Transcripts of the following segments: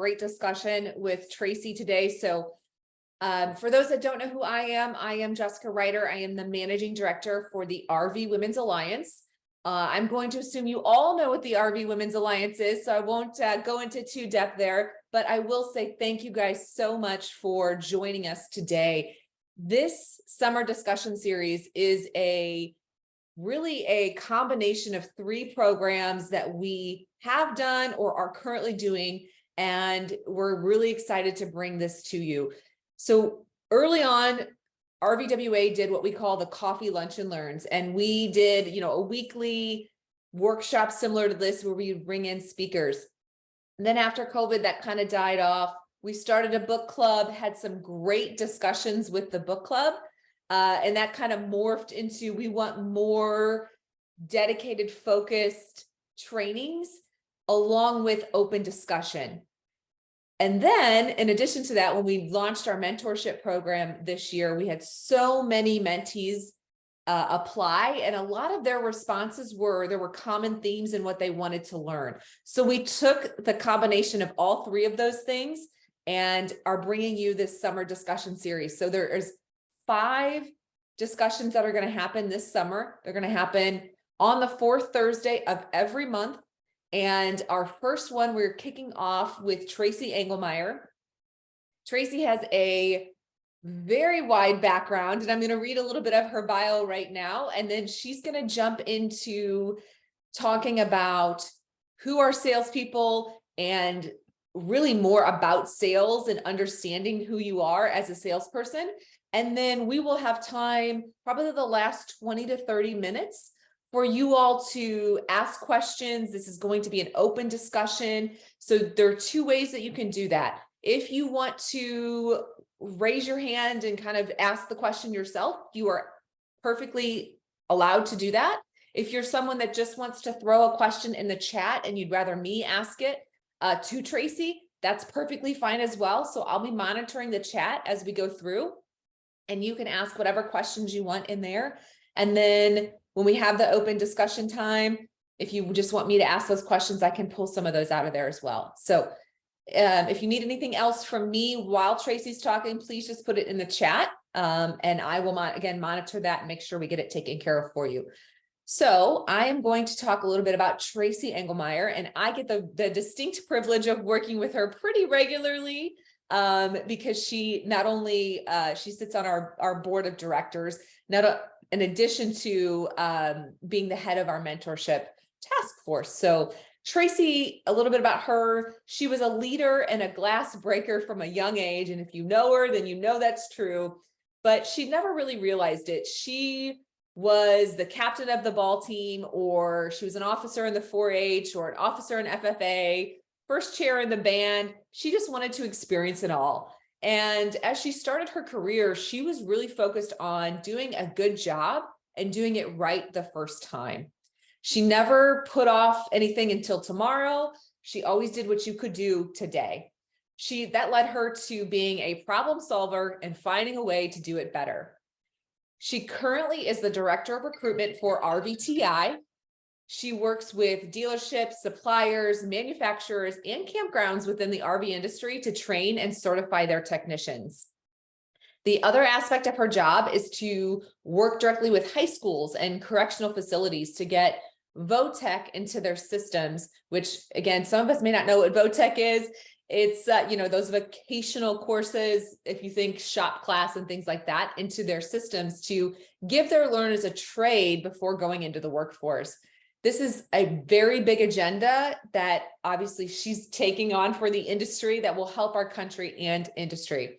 great discussion with Tracy today. So for those that don't know who I am Jessica Ryder. I am the managing director for the RV Women's Alliance. I'm going to assume you all know what the RV Women's Alliance is, so I won't go into too depth there, but I will say thank you guys so much for joining us today. This summer discussion series is really a combination of 3 programs that we have done or are currently doing, and we're really excited to bring this to you. So early on, RVWA did what we call the Coffee, Lunch, and Learns, and we did, a weekly workshop similar to this where we bring in speakers. And then after COVID, that kind of died off. We started a book club, had some great discussions with the book club, and that kind of morphed into, we want more dedicated, focused trainings along with open discussion. And then in addition to that, when we launched our mentorship program this year, we had so many mentees apply, and a lot of their responses were, there were common themes in what they wanted to learn. So we took the combination of all 3 of those things and are bringing you this summer discussion series. So there is 5 discussions that are going to happen this summer. They're going to happen on the 4th Thursday of every month. And our first one, we're kicking off with Tracy Engelmeyer. Tracy has a very wide background, and I'm going to read a little bit of her bio right now, and then she's going to jump into talking about who are salespeople and really more about sales and understanding who you are as a salesperson. And then we will have time, probably the last 20 to 30 minutes, for you all to ask questions. This is going to be an open discussion. So there are 2 ways that you can do that. If you want to raise your hand and kind of ask the question yourself, you are perfectly allowed to do that. If you're someone that just wants to throw a question in the chat and you'd rather me ask it to Tracy, that's perfectly fine as well. So I'll be monitoring the chat as we go through, and you can ask whatever questions you want in there. And then when we have the open discussion time, if you just want me to ask those questions, I can pull some of those out of there as well. So if you need anything else from me while Tracy's talking, please just put it in the chat, and I will again monitor that and make sure we get it taken care of for you. So I am going to talk a little bit about Tracy Engelmeyer, and I get the distinct privilege of working with her pretty regularly, because she not only she sits on our board of directors, in addition to being the head of our mentorship task force. So Tracy, a little bit about her. She was a leader and a glass breaker from a young age. And if you know her, then you know that's true. But she never really realized it. She was the captain of the ball team, or she was an officer in the 4-H, or an officer in FFA, first chair in the band. She just wanted to experience it all. And as she started her career, she was really focused on doing a good job and doing it right the first time. She never put off anything until tomorrow. She always did what you could do today. That led her to being a problem solver and finding a way to do it better. She currently is the director of recruitment for RVTI. She works with dealerships, suppliers, manufacturers, and campgrounds within the RV industry to train and certify their technicians. The other aspect of her job is to work directly with high schools and correctional facilities to get VOTEC into their systems, which again, some of us may not know what VOTEC is. It's, those vocational courses, if you think shop class and things like that, into their systems to give their learners a trade before going into the workforce. This is a very big agenda that obviously she's taking on for the industry that will help our country and industry.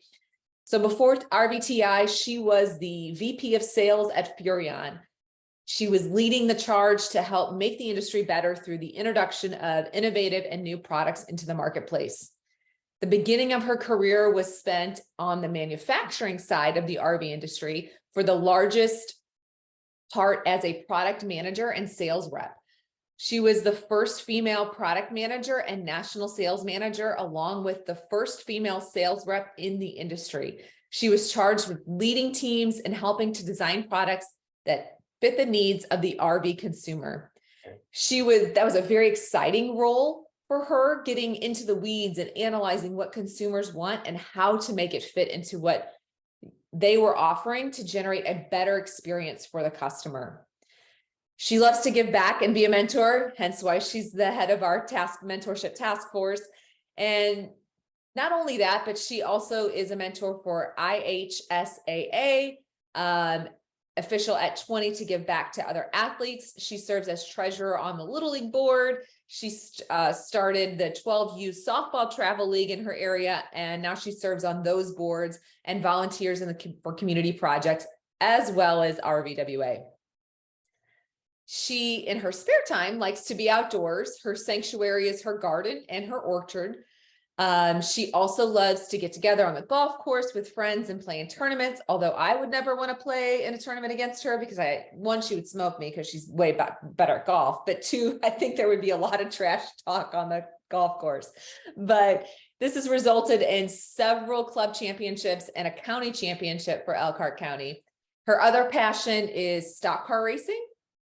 So before RVTI, she was the VP of sales at Furrion. She was leading the charge to help make the industry better through the introduction of innovative and new products into the marketplace. The beginning of her career was spent on the manufacturing side of the RV industry for the largest part as a product manager and sales rep. She was the first female product manager and national sales manager, along with the first female sales rep in the industry. She was charged with leading teams and helping to design products that fit the needs of the RV consumer. That was a very exciting role for her, getting into the weeds and analyzing what consumers want and how to make it fit into what they were offering to generate a better experience for the customer. She loves to give back and be a mentor, hence why she's the head of our mentorship task force. And not only that, but she also is a mentor for IHSAA, official at 20 to give back to other athletes. She serves as treasurer on the Little League board. She started the 12U softball travel league in her area, and now she serves on those boards and volunteers for community projects, as well as RVWA. She, in her spare time, likes to be outdoors. Her sanctuary is her garden and her orchard. She also loves to get together on the golf course with friends and play in tournaments, although I would never want to play in a tournament against her because one, she would smoke me because she's way better at golf, but two, I think there would be a lot of trash talk on the golf course. But this has resulted in several club championships and a county championship for Elkhart County. Her other passion is stock car racing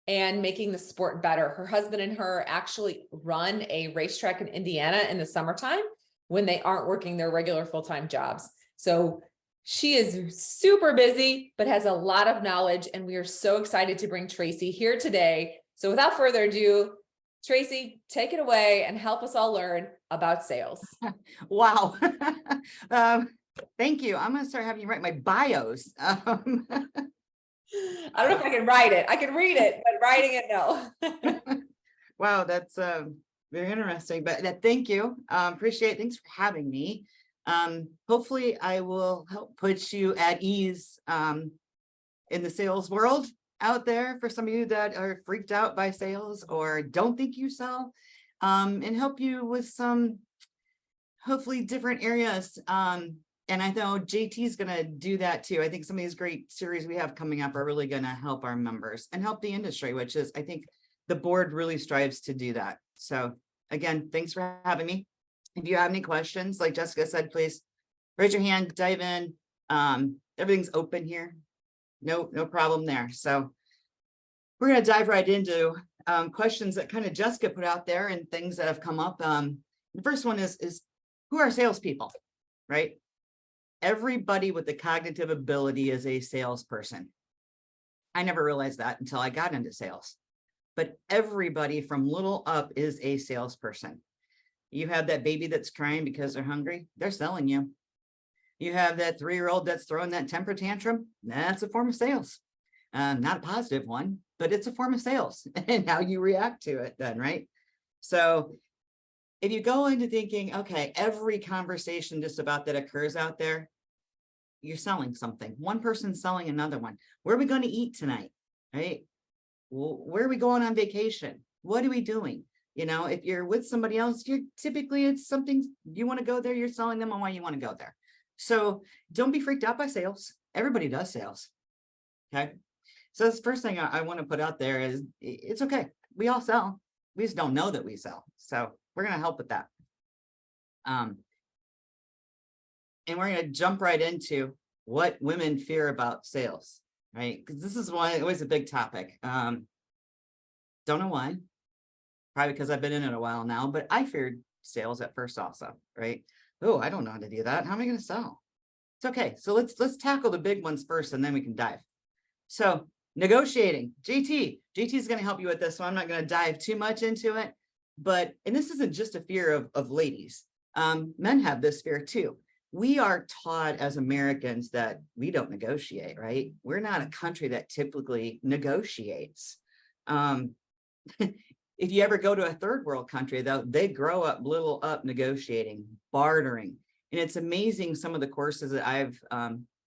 and making the sport better. Her husband and her actually run a racetrack in Indiana in the summertime when they aren't working their regular full-time jobs. So she is super busy, but has a lot of knowledge, and we are so excited to bring Tracy here today. So without further ado, Tracy, take it away and help us all learn about sales. Wow. Thank you. I'm going to start having you write my bios. I don't know if I can write it. I can read it, but writing it, no. Wow, that's very interesting. But thank you. Appreciate it. Thanks for having me. Hopefully I will help put you at ease in the sales world out there for some of you that are freaked out by sales or don't think you sell, and help you with some hopefully different areas. And I know JT is going to do that too. I think some of these great series we have coming up are really going to help our members and help the industry, which is, I think the board really strives to do that. So again, thanks for having me. If you have any questions, like Jessica said, please raise your hand, dive in. Everything's open here. No problem there. So we're going to dive right into questions that kind of Jessica put out there and things that have come up. The first one is who are salespeople, right? Everybody with the cognitive ability is a salesperson. I never realized that until I got into sales. But everybody from little up is a salesperson. You have that baby that's crying because they're hungry, they're selling you. You have that 3-year-old that's throwing that temper tantrum, that's a form of sales. Not a positive one, but it's a form of sales and how you react to it then, right? So if you go into thinking, okay, every conversation just about that occurs out there, you're selling something. One person's selling another one. Where are we going to eat tonight? Right? Where are we going on vacation? What are we doing? You know, if you're with somebody else, you're typically, it's something you want to go there. You're selling them on why you want to go there. So don't be freaked out by sales. Everybody does sales. Okay. So that's the first thing I want to put out there is it's okay. We all sell. We just don't know that we sell. So we're going to help with that. And we're going to jump right into what women fear about sales, right? Because this is always a big topic. Don't know why. Probably because I've been in it a while now, but I feared sales at first also, right? Oh, I don't know how to do that. How am I going to sell? It's okay. So let's tackle the big ones first, and then we can dive. So negotiating, JT is going to help you with this. So I'm not going to dive too much into it, and this isn't just a fear of ladies. Men have this fear too. We are taught as Americans that we don't negotiate, right? We're not a country that typically negotiates. If you ever go to a third world country, though, they grow up little up negotiating, bartering. And it's amazing some of the courses that I've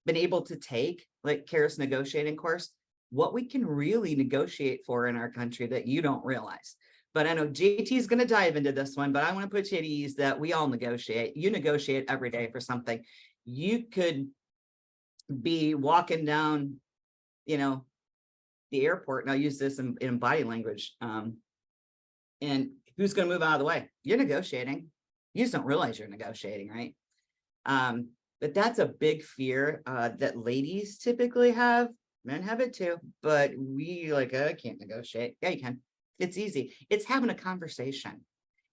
been able to take, like Kara's negotiating course, what we can really negotiate for in our country that you don't realize. But I know JT is going to dive into this one, but I want to put you at ease that we all negotiate. You negotiate every day for something. You could be walking down, the airport, and I'll use this in body language. And who's going to move out of the way? You're negotiating. You just don't realize you're negotiating, right? But that's a big fear that ladies typically have. Men have it too, but we I can't negotiate. Yeah, you can. It's easy. It's having a conversation.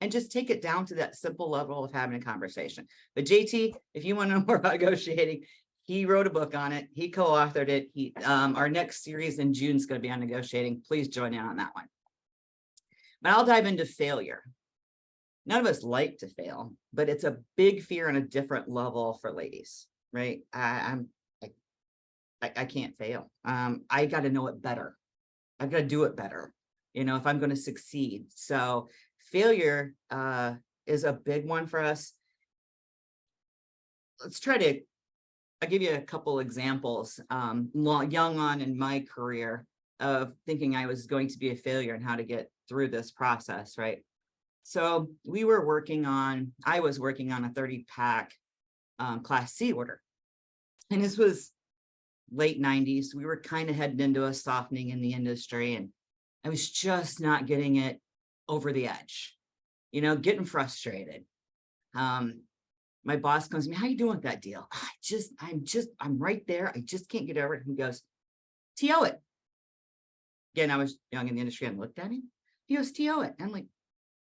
and just take it down to that simple level of having a conversation. But JT, if you want to know more about negotiating, he wrote a book on it. He co-authored it. Our next series in June is going to be on negotiating. Please join in on that one. But I'll dive into failure. None of us like to fail, but it's a big fear on a different level for ladies, right? I can't fail. I got to know it better. I've got to do it better, if I'm going to succeed. So failure is a big one for us. I'll give you a couple examples, young on in my career of thinking I was going to be a failure and how to get through this process, right? So I was working on a 30-pack Class C order. And this was late 90s. We were kind of heading into a softening in the industry, and I was just not getting it over the edge, getting frustrated. My boss comes to me, how you doing with that deal? I'm right there. I just can't get over it. He goes, TO it. Again, I was young in the industry and looked at him. He goes, TO it. I'm like,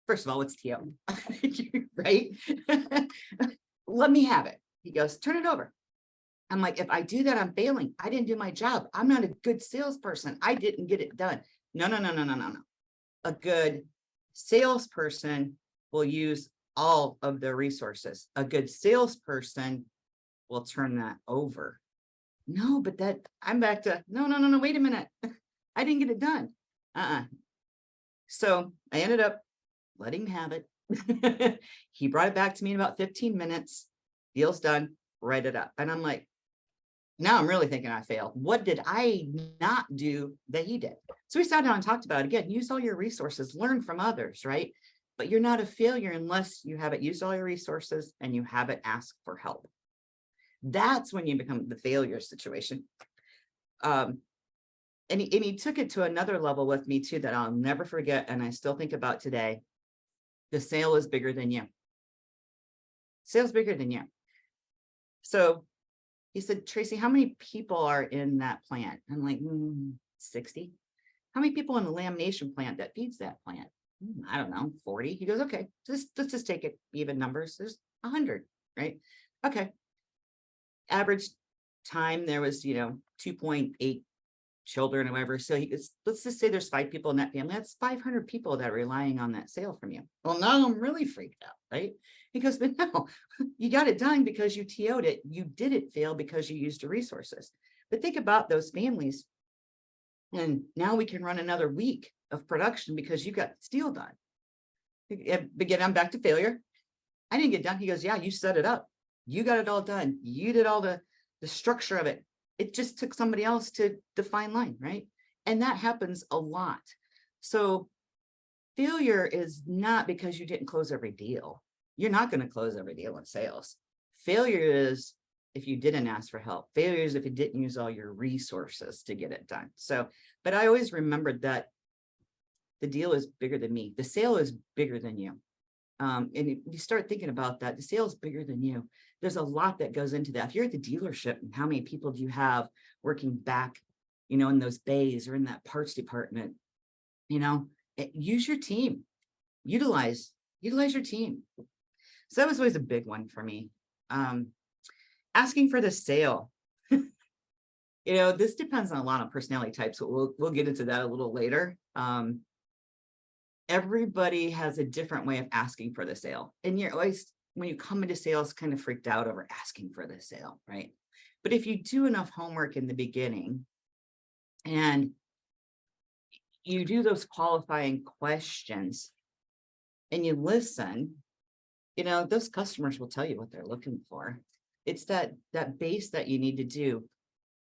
first of all, what's TO? Right? Let me have it. He goes, turn it over. I'm like, if I do that, I'm failing. I didn't do my job. I'm not a good salesperson. I didn't get it done. No. A good salesperson will use all of their resources. A good salesperson will turn that over. No, but I'm back to, no, wait a minute. I didn't get it done. So I ended up letting him have it. He brought it back to me in about 15 minutes. Deal's done, write it up. And I'm like, now I'm really thinking I failed. What did I not do that he did? So we sat down and talked about it again. Use all your resources, learn from others, right? But you're not a failure unless you haven't used all your resources and you haven't asked for help. That's when you become the failure situation. And he took it to another level with me too, that I'll never forget. And I still think about today. The sale is bigger than you. Sale's bigger than you. So he said, Tracy, how many people are in that plant? I'm like, 60. How many people in the lamination plant that feeds that plant? I don't know, 40. He goes, okay, let's just take it even numbers. There's 100, right? Okay. Average time there was, 2.8 children or whatever. So let's just say there's 5 people in that family. That's 500 people that are relying on that sale from you. Well, now I'm really freaked out, right? He goes, but no, you got it done because you TO'd it. You didn't fail because you used your resources. But think about those families. And now we can run another week of production because you got steel done. Again, I'm back to failure. I didn't get done. He goes, yeah, you set it up. You got it all done. You did all the structure of it. It just took somebody else to define line, right? And that happens a lot. So failure is not because you didn't close every deal. You're not going to close every deal in sales. Failure is if you didn't ask for help. Failure is if you didn't use all your resources to get it done. So, but I always remembered that the deal is bigger than me. The sale is bigger than you. And if you start thinking about that, the sale is bigger than you. There's a lot that goes into that. If you're at the dealership, and how many people do you have working back, in those bays or in that parts department? Use your team. Utilize your team. So that was always a big one for me. Asking for the sale. This depends on a lot of personality types, but we'll get into that a little later. Everybody has a different way of asking for the sale. And you're always, when you come into sales, kind of freaked out over asking for the sale, right? But if you do enough homework in the beginning and you do those qualifying questions and you listen, those customers will tell you what they're looking for. It's that base that you need to do.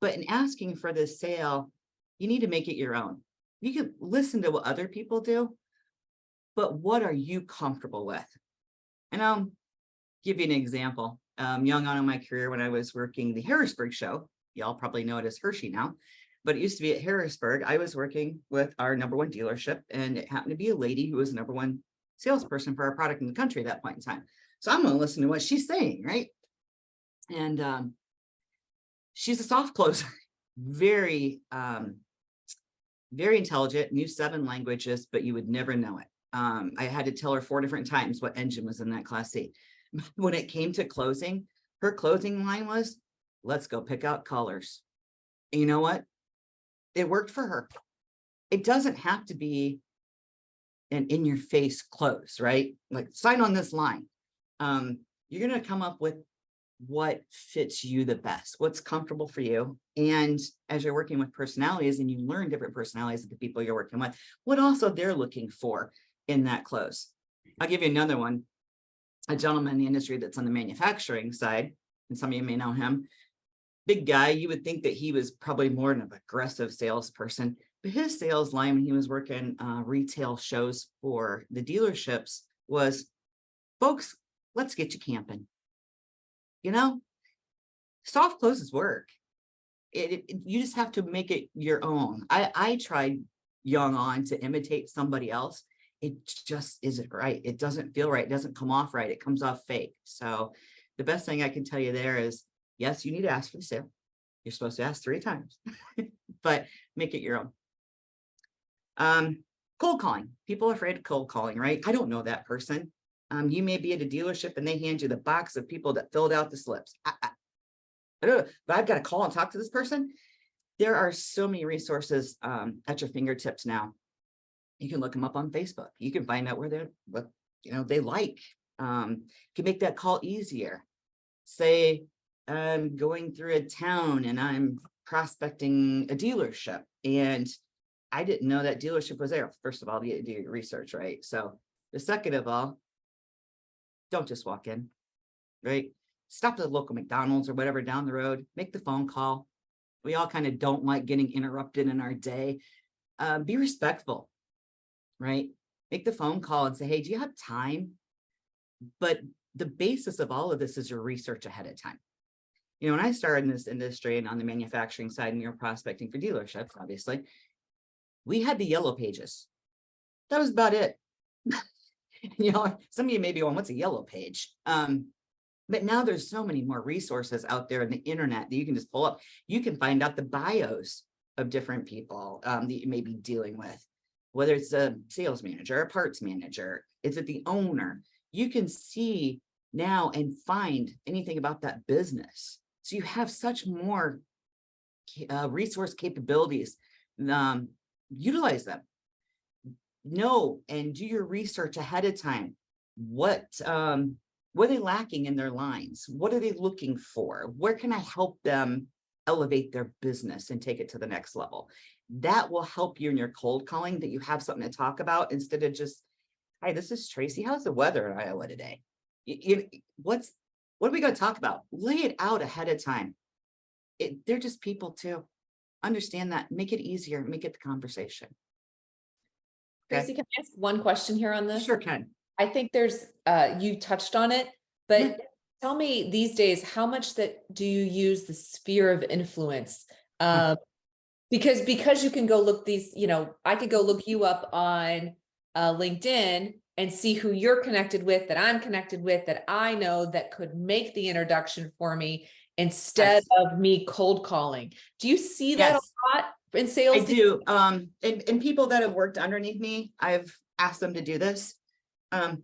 But in asking for the sale, you need to make it your own. You can listen to what other people do, but what are you comfortable with? And I'll give you an example. Young on in my career, when I was working the Harrisburg show, y'all probably know it as Hershey now, but it used to be at Harrisburg. I was working with our #1 dealership, and it happened to be a lady who was #1 salesperson for our product in the country at that point in time. So I'm going to listen to what she's saying, right? And she's a soft closer, very intelligent, knew 7 languages, but you would never know it. I had to tell her 4 different times what engine was in that Class C. When it came to closing, her closing line was, let's go pick out colors. And you know what? It worked for her. It doesn't have to be an in your face close, right? Like sign on this line. You're going to come up with what fits you the best, what's comfortable for you. And as you're working with personalities and you learn different personalities of the people you're working with, what also they're looking for in that close. I'll give you another one. A gentleman in the industry that's on the manufacturing side, and some of you may know him, big guy. You would think that he was probably more of an aggressive salesperson, but his sales line when he was working retail shows for the dealerships was, folks, let's get you camping. You know, soft closes work. You just have to make it your own. I tried young on to imitate somebody else. It just isn't right. It doesn't feel right. It doesn't come off right. It comes off fake. So the best thing I can tell you there is, yes, you need to ask for the sale. You're supposed to ask 3 times, but make it your own. Cold calling. People are afraid of cold calling, right? I don't know that person. You may be at a dealership and they hand you the box of people that filled out the slips. I don't know, but I've got to call and talk to this person. There are so many resources at your fingertips now. You can look them up on Facebook. You can find out what they like. Can make that call easier. Say I'm going through a town and I'm prospecting a dealership and I didn't know that dealership was there. First of all, you do your research, right? So the second of all, don't just walk in, right? Stop at the local McDonald's or whatever down the road, make the phone call. We all kind of don't like getting interrupted in our day. Be respectful, right? Make the phone call and say, hey, do you have time? But the basis of all of this is your research ahead of time. You know, when I started in this industry and on the manufacturing side and you're prospecting for dealerships, obviously, we had the yellow pages. That was about it. You know, some of you may be going, what's a yellow page? But now there's so many more resources out there on the internet that you can just pull up. You can find out the bios of different people that you may be dealing with, whether it's a sales manager, a parts manager, is it the owner? You can see now and find anything about that business. So you have such more resource capabilities. Utilize them. Know and do your research ahead of time. What are they lacking in their lines? What are they looking for? Where can I help them elevate their business and take it to the next level? That will help you in your cold calling, that you have something to talk about instead of just, hi, this is Tracy. How's the weather in Iowa today? What are we going to talk about? Lay it out ahead of time. They're just people too. Understand that. Make it easier. Make it the conversation. Tracy, can I ask one question here on this? Sure can. I think there's, you touched on it, but tell me these days, how much do you use the sphere of influence? Because you can go look I could go look you up on LinkedIn and see who you're connected with, that I'm connected with, that I know that could make the introduction for me instead of me cold calling. Do you see that a lot in sales? I do. And people that have worked underneath me, I've asked them to do this.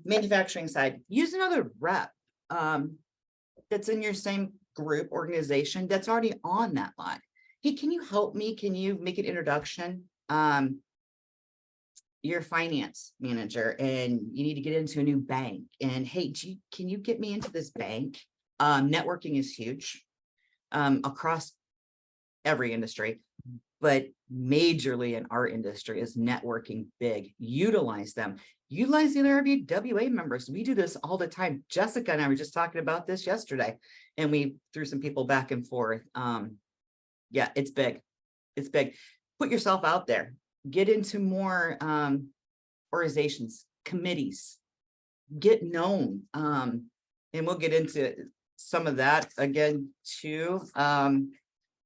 Manufacturing side, use another rep that's in your same group organization that's already on that line. Hey, can you help me? Can you make an introduction? You're a finance manager and you need to get into a new bank. And hey, can you get me into this bank? Networking is huge across every industry, but majorly in our industry is networking big. Utilize them. Utilize the RVWA members. We do this all the time. Jessica and I were just talking about this yesterday, and we threw some people back and forth. Yeah, it's big. It's big. Put yourself out there. Get into more organizations, committees. Get known. And we'll get into some of that again too. And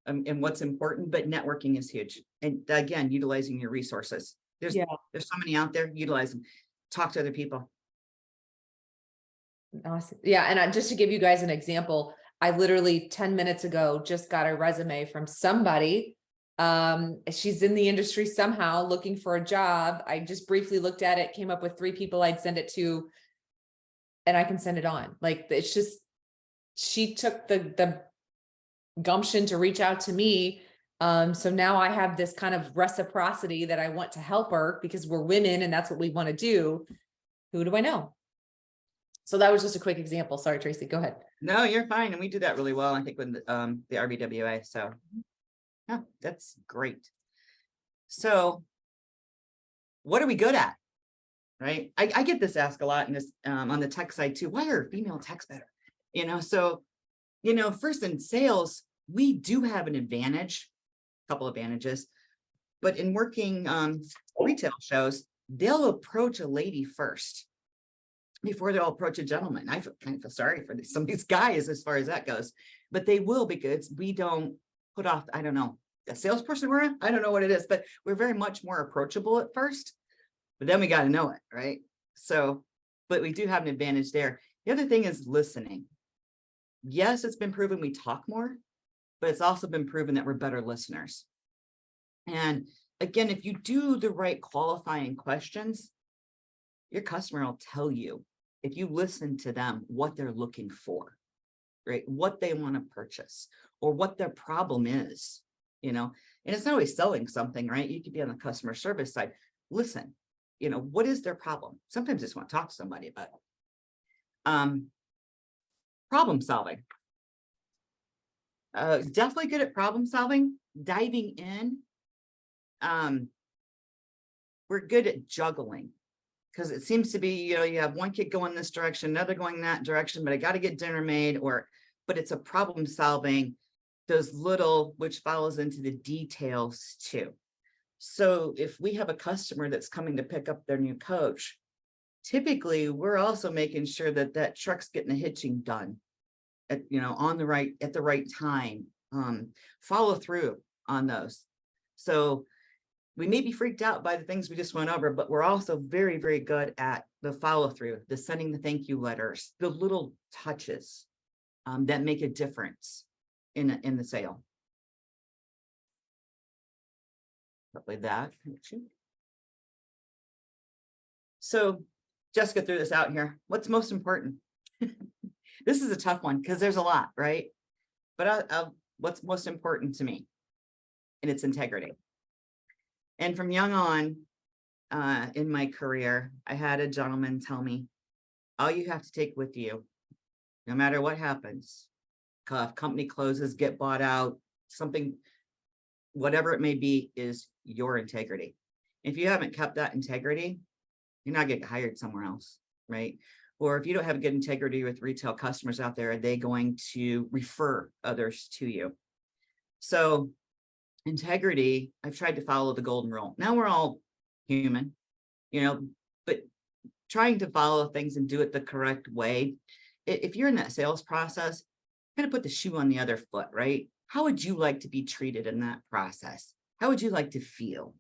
what's important, but networking is huge. And again, utilizing your resources. There's so many out there. Utilize them. Talk to other people. Awesome. Yeah. And just to give you guys an example, I literally 10 minutes ago just got a resume from somebody She's in the industry somehow looking for a job. I just briefly looked at it, came up with 3 people I'd send it to, and I can send it on. Like, it's just, she took the gumption to reach out to me. So now I have this kind of reciprocity that I want to help her because we're women and that's what we want to do. Who do I know? So that was just a quick example. Sorry, Tracy, go ahead. No, you're fine. And we do that really well, I think, with the RVWA. So yeah, that's great. So what are we good at? Right? I get this asked a lot in this on the tech side too. Why are female techs better? So first in sales, we do have an advantage, a couple advantages, but in working retail shows, they'll approach a lady first before they'll approach a gentleman. I kind of feel sorry for some of these guys as far as that goes, but they will, because we don't put off, I don't know, a salesperson I don't know what it is, but we're very much more approachable at first, but then we got to know it, right? So, but we do have an advantage there. The other thing is listening. Yes, it's been proven we talk more, but it's also been proven that we're better listeners. And again, if you do the right qualifying questions, your customer will tell you, if you listen to them, what they're looking for, right? What they want to purchase or what their problem is, and it's not always selling something, right? You could be on the customer service side. Listen, what is their problem? Sometimes I just want to talk to somebody about it. Problem solving. Definitely good at problem solving, diving in. We're good at juggling, because it seems to be, you have one kid going this direction, another going that direction, but I got to get dinner made, but it's a problem solving, those little, which follows into the details too. So if we have a customer that's coming to pick up their new coach, typically we're also making sure that that truck's getting the hitching done at the right time. Follow through on those. So we may be freaked out by the things we just went over, but we're also very, very good at the follow through, the sending the thank you letters, the little touches that make a difference in the sale. Probably that. So Jessica threw this out here. What's most important? This is a tough one because there's a lot, right? But what's most important to me? And it's integrity. And from young on in my career, I had a gentleman tell me, all you have to take with you, no matter what happens, if company closes, get bought out, something, whatever it may be, is your integrity. If you haven't kept that integrity, you're not getting hired somewhere else, right? Or if you don't have good integrity with retail customers out there, are they going to refer others to you? So integrity, I've tried to follow the golden rule. Now we're all human, but trying to follow things and do it the correct way. If you're in that sales process, kind of put the shoe on the other foot, right? How would you like to be treated in that process? How would you like to feel?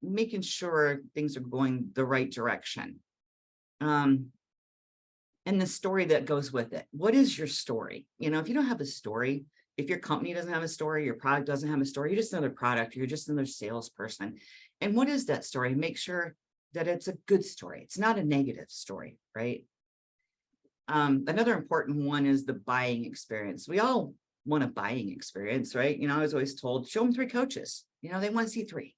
Making sure things are going the right direction. And the story that goes with it. What is your story? If you don't have a story, if your company doesn't have a story, your product doesn't have a story, you're just another product, you're just another salesperson. And what is that story? Make sure that it's a good story. It's not a negative story, right? Another important one is the buying experience. We all want a buying experience, right? I was always told, show them 3 coaches. They want to see 3.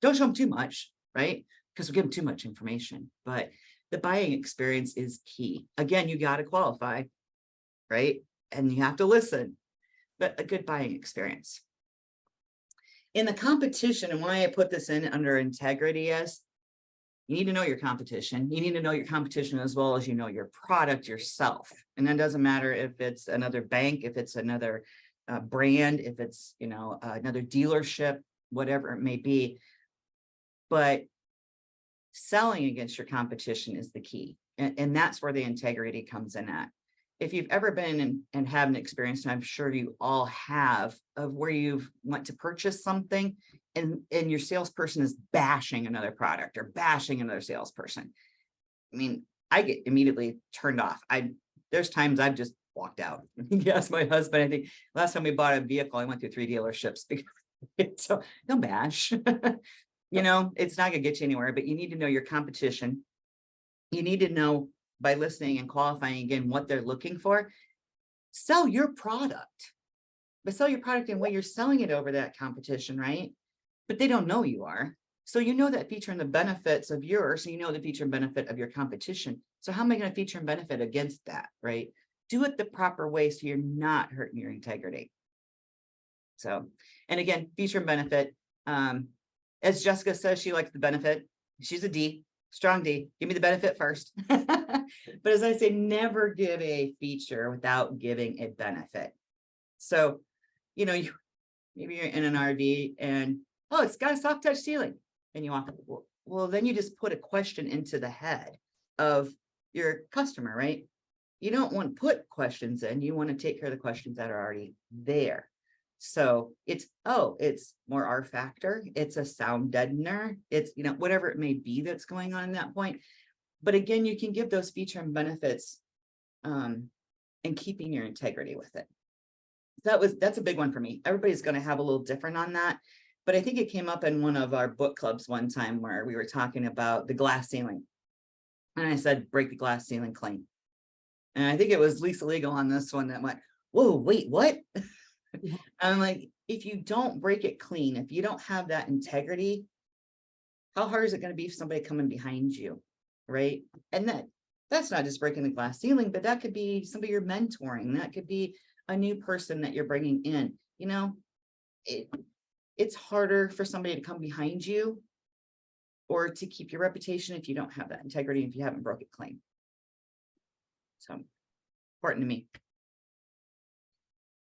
Don't show them too much, right? Because we give them too much information. But the buying experience is key. Again, you got to qualify, right? And you have to listen, but a good buying experience. In the competition, and why I put this in under integrity is, you need to know your competition. You need to know your competition as well as you know your product yourself. And that doesn't matter if it's another bank, if it's another brand, if it's, another dealership, whatever it may be. But selling against your competition is the key. And that's where the integrity comes in at. If you've ever been and have an experience, and I'm sure you all have, of where you've went to purchase something and your salesperson is bashing another product or bashing another salesperson. I get immediately turned off. There's times I've just walked out. Yes, my husband, I think last time we bought a vehicle, I went through 3 dealerships because So don't bash. You know, it's not gonna get you anywhere, but you need to know your competition. You need to know by listening and qualifying again what they're looking for. Sell your product, but sell your product in a way you're selling it over that competition, right? But they don't know you are. So you know that feature and the benefits of yours, so you know the feature and benefit of your competition. So how am I going to feature and benefit against that, right? Do it the proper way so you're not hurting your integrity. So, and again, feature and benefit. As Jessica says, she likes the benefit. She's a D, strong D. Give me the benefit first. But as I say, never give a feature without giving a benefit. So, you know, maybe you're in an RV and, oh, it's got a soft touch ceiling. And you walk, well, then you just put a question into the head of your customer, right? You don't want to put questions in. You want to take care of the questions that are already there. So it's, oh, it's more R factor. It's a sound deadener. It's, you know, whatever it may be that's going on in that point. But again, you can give those feature and benefits and keeping your integrity with it. That's a big one for me. Everybody's going to have a little different on that. But I think it came up in one of our book clubs one time where we were talking about the glass ceiling. And I said, break the glass ceiling clean. And I think it was Lisa Legal on this one that went, whoa, wait, what? I'm like, if you don't break it clean, if you don't have that integrity, how hard is it going to be for somebody coming behind you, right? And that's not just breaking the glass ceiling, but that could be somebody you're mentoring. That could be a new person that you're bringing in. You know, it's harder for somebody to come behind you or to keep your reputation if you don't have that integrity, if you haven't broke it clean. So important to me.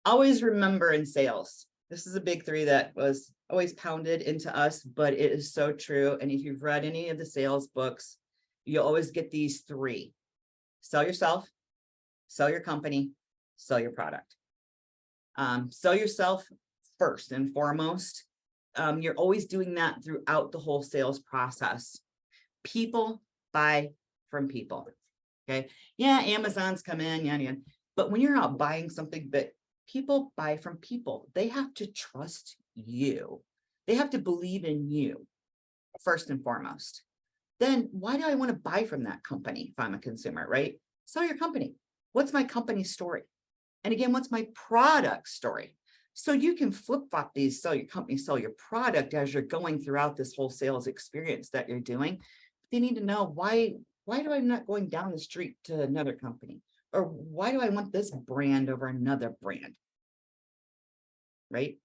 Always remember in sales, this is a big three that was always pounded into us, but it is so true. And if you've read any of the sales books, you'll always get these three: sell yourself, sell your company, sell your product. Sell yourself first and foremost. You're always doing that throughout the whole sales process. People buy from people. Okay. Yeah, Amazon's come in, yeah. But when you're out buying something, that people buy from people, they have to trust you. They have to believe in you first and foremost. Then why do I want to buy from that company if I'm a consumer, right? Sell your company. What's my company story? And again, what's my product story? So you can flip-flop these, sell your company, sell your product as you're going throughout this whole sales experience that you're doing. They need to know, why do I not going down the street to another company? Or why do I want this brand over another brand? Right?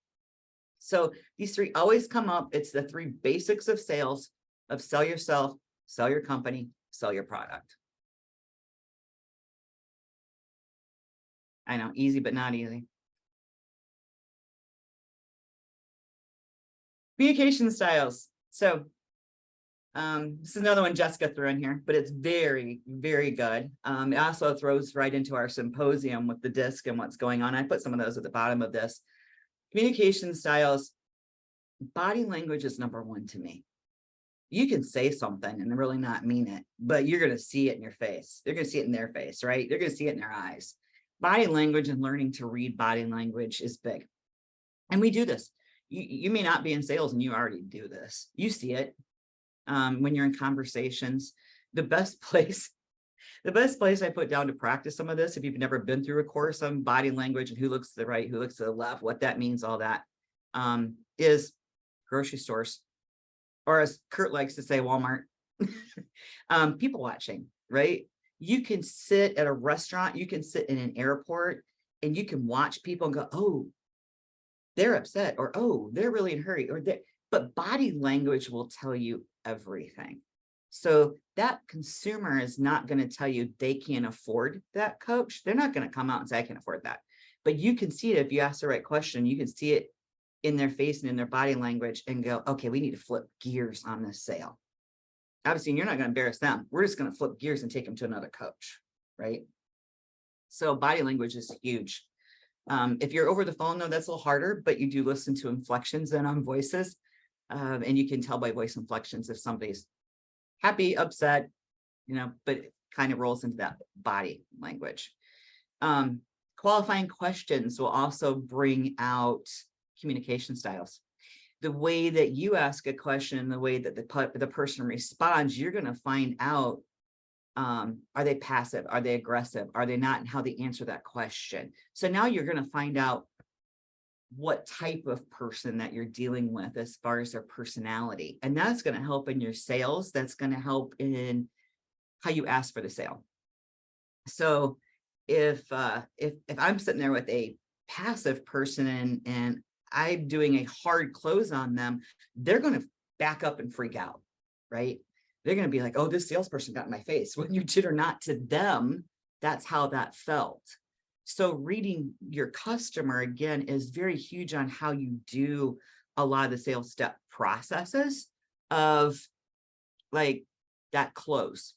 So these three always come up. It's the three basics of sales: of sell yourself, sell your company, sell your product. I know, easy, but not easy. Communication styles. So this is another one Jessica threw in here, but it's very, very good. It also throws right into our symposium with the disc and what's going on. I put some of those at the bottom of this. Communication styles, body language is number one to me. You can say something and really not mean it, but you're going to see it in your face. They're going to see it in their face, right? They're going to see it in their eyes. Body language and learning to read body language is big. And we do this. You may not be in sales and you already do this. You see it when you're in conversations. The best place I put down to practice some of this, if you've never been through a course on body language and who looks to the right, who looks to the left, what that means, all that, is grocery stores, or as Kurt likes to say, Walmart. People watching, right? You can sit at a restaurant, you can sit in an airport, and you can watch people and go, oh, they're upset, or oh, they're really in a hurry, but body language will tell you everything. So that consumer is not going to tell you they can't afford that coach. They're not going to come out and say, I can afford that. But you can see it if you ask the right question. You can see it in their face and in their body language and go, okay, we need to flip gears on this sale. Obviously, you're not going to embarrass them. We're just going to flip gears and take them to another coach, right? So body language is huge. If you're over the phone, though, that's a little harder, but you do listen to inflections and on voices. And you can tell by voice inflections if somebody's happy, upset, but it kind of rolls into that body language. Qualifying questions will also bring out communication styles. the way that you ask a question, the way that the person responds, you're going to find out, are they passive? Are they aggressive? Are they not? And how they answer that question. So now you're going to find out what type of person that you're dealing with as far as their personality. And that's going to help in your sales. That's going to help in how you ask for the sale. So if I'm sitting there with a passive person and I'm doing a hard close on them, they're going to back up and freak out, right? They're going to be like, oh, this salesperson got in my face. When you did or not to them, that's how that felt. So reading your customer, again, is very huge on how you do a lot of the sales step processes of like that close.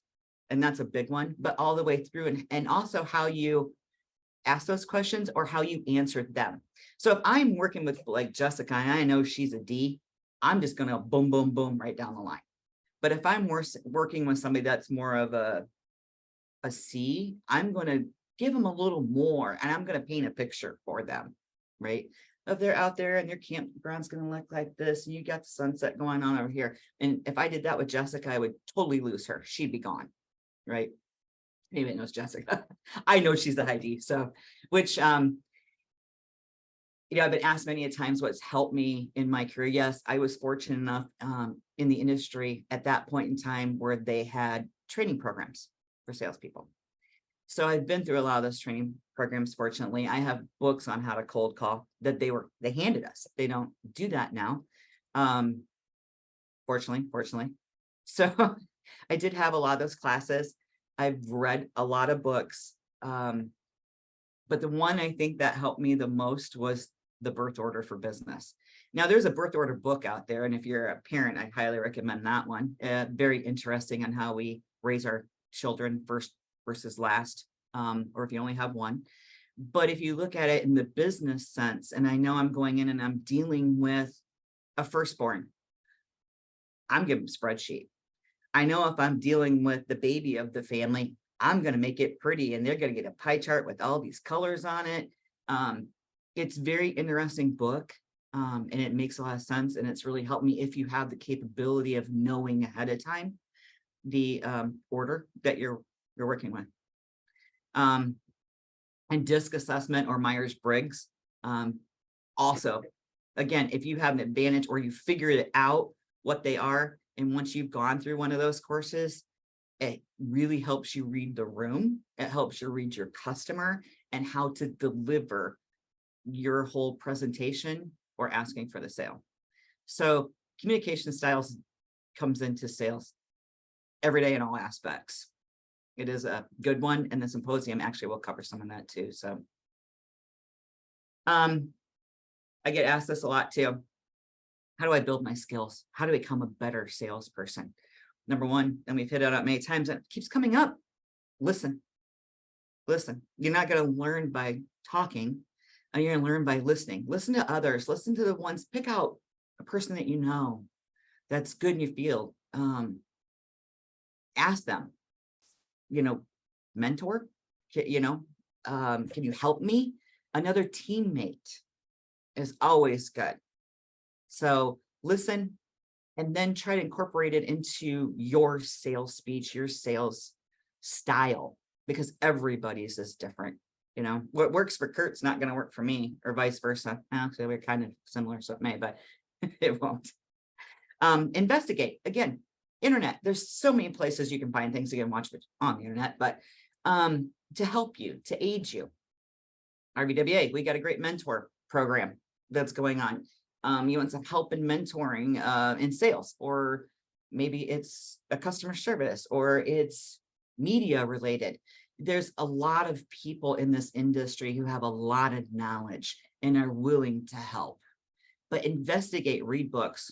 And that's a big one, but all the way through, and also how you ask those questions or how you answer them. So if I'm working with like Jessica and I know she's a D, I'm just going to boom, boom, boom right down the line. But if I'm working with somebody that's more of a C, I'm going to give them a little more and I'm going to paint a picture for them, right? If they're out there and their campground's going to look like this and you got the sunset going on over here. And if I did that with Jessica, I would totally lose her. She'd be gone, right? Anybody knows Jessica. I know she's the high D. So, which, I've been asked many a times what's helped me in my career. Yes, I was fortunate enough in the industry at that point in time where they had training programs for salespeople. So I've been through a lot of those training programs. Fortunately, I have books on how to cold call that they handed us. They don't do that now. Fortunately. So I did have a lot of those classes. I've read a lot of books. But the one I think that helped me the most was the Birth Order for Business. Now there's a birth order book out there. And if you're a parent, I highly recommend that one. Very interesting on how we raise our children first versus last, or if you only have one. But if you look at it in the business sense, and I know I'm going in and I'm dealing with a firstborn, I'm giving a spreadsheet. I know if I'm dealing with the baby of the family, I'm going to make it pretty and they're going to get a pie chart with all these colors on it. It's a very interesting book, and it makes a lot of sense. And it's really helped me if you have the capability of knowing ahead of time the order that you're working with. And DISC assessment or Myers-Briggs. Also, again, if you have an advantage or you figured it out what they are, and once you've gone through one of those courses, it really helps you read the room. It helps you read your customer and how to deliver your whole presentation or asking for the sale. So communication styles comes into sales every day in all aspects. It is a good one, and the symposium actually will cover some of that too. So I get asked this a lot too. How do I build my skills? How do I become a better salesperson? Number one, and we've hit it up many times, and it keeps coming up. Listen. You're not going to learn by talking. You're going to learn by listening. Listen to others. Listen to the ones. Pick out a person that you know that's good in your field. Ask them. Mentor. Can you help me? Another teammate is always good. So listen, and then try to incorporate it into your sales speech, your sales style, because everybody's is different. What works for Kurt's not going to work for me, or vice versa. Actually, we're kind of similar, so it may, but it won't. Investigate. Again, internet. There's so many places you can find things you can watch on the internet, but to help you, to aid you. RVWA, we got a great mentor program that's going on. You want some help in mentoring in sales, or maybe it's a customer service, or it's media related. There's a lot of people in this industry who have a lot of knowledge and are willing to help. But investigate, read books,